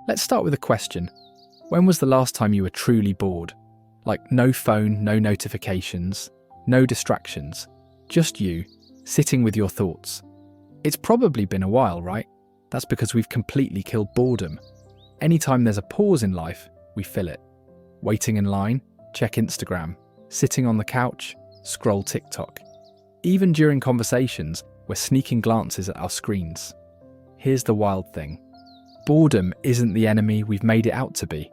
Let's start with a question. When was the last time you were truly bored? Like no phone, no notifications, no distractions, just you, sitting with your thoughts. It's probably been a while, right? That's because we've completely killed boredom. Anytime there's a pause in life, we fill it. Waiting in line, check Instagram. Sitting on the couch, scroll TikTok. Even during conversations, we're sneaking glances at our screens. Here's the wild thing. Boredom isn't the enemy we've made it out to be.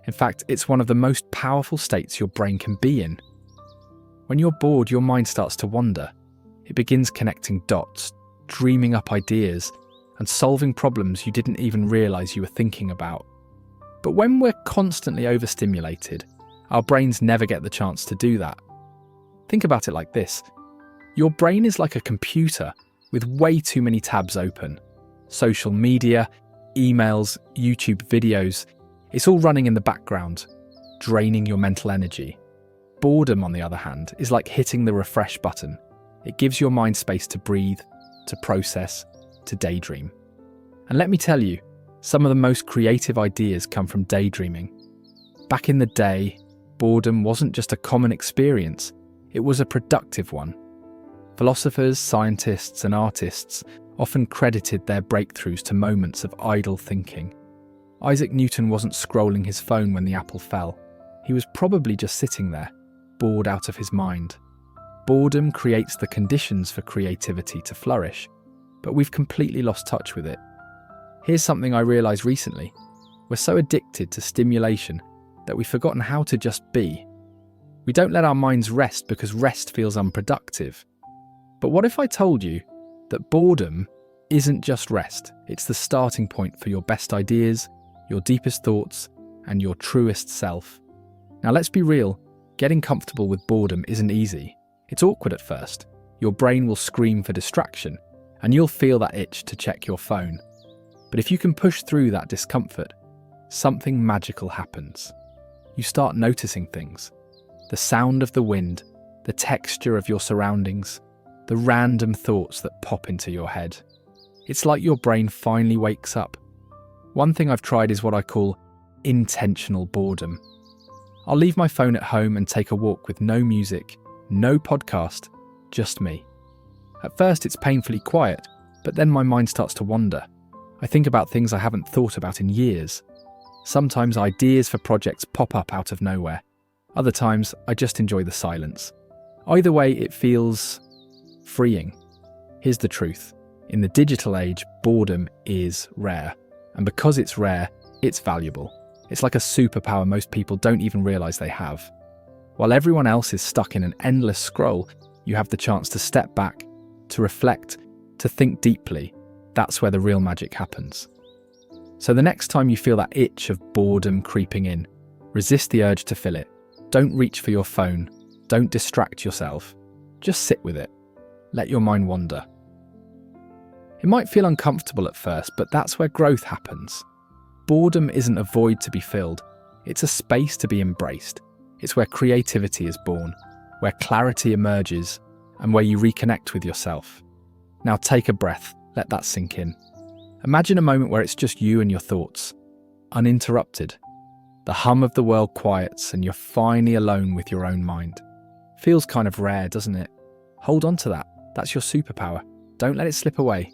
In fact, it's one of the most powerful states your brain can be in. When you're bored, your mind starts to wander. It begins connecting dots, dreaming up ideas, and solving problems you didn't even realize you were thinking about. But when we're constantly overstimulated, our brains never get the chance to do that. Think about it like this. Your brain is like a computer with way too many tabs open. Social media, emails, YouTube videos, it's all running in the background, draining your mental energy. Boredom, on the other hand, is like hitting the refresh button. It gives your mind space to breathe, to process, to daydream. And let me tell you, some of the most creative ideas come from daydreaming. Back in the day, boredom wasn't just a common experience, it was a productive one. Philosophers, scientists, and artists often credited their breakthroughs to moments of idle thinking. Isaac Newton wasn't scrolling his phone when the apple fell. He was probably just sitting there, bored out of his mind. Boredom creates the conditions for creativity to flourish, but we've completely lost touch with it. Here's something I realised recently. We're so addicted to stimulation that we've forgotten how to just be. We don't let our minds rest because rest feels unproductive. But what if I told you that boredom isn't just rest, it's the starting point for your best ideas, your deepest thoughts, and your truest self? Now let's be real, getting comfortable with boredom isn't easy. It's awkward at first. Your brain will scream for distraction, and you'll feel that itch to check your phone. But if you can push through that discomfort, something magical happens. You start noticing things. The sound of the wind, the texture of your surroundings, the random thoughts that pop into your head. It's like your brain finally wakes up. One thing I've tried is what I call intentional boredom. I'll leave my phone at home and take a walk with no music, no podcast, just me. At first it's painfully quiet, but then my mind starts to wander. I think about things I haven't thought about in years. Sometimes ideas for projects pop up out of nowhere. Other times I just enjoy the silence. Either way, it feels freeing. Here's the truth. In the digital age, boredom is rare. And because it's rare, it's valuable. It's like a superpower most people don't even realize they have. While everyone else is stuck in an endless scroll, you have the chance to step back, to reflect, to think deeply. That's where the real magic happens. So the next time you feel that itch of boredom creeping in, resist the urge to fill it. Don't reach for your phone. Don't distract yourself. Just sit with it. Let your mind wander. It might feel uncomfortable at first, but that's where growth happens. Boredom isn't a void to be filled. It's a space to be embraced. It's where creativity is born, where clarity emerges, and where you reconnect with yourself. Now take a breath. Let that sink in. Imagine a moment where it's just you and your thoughts, uninterrupted. The hum of the world quiets and you're finally alone with your own mind. Feels kind of rare, doesn't it? Hold on to that. That's your superpower. Don't let it slip away.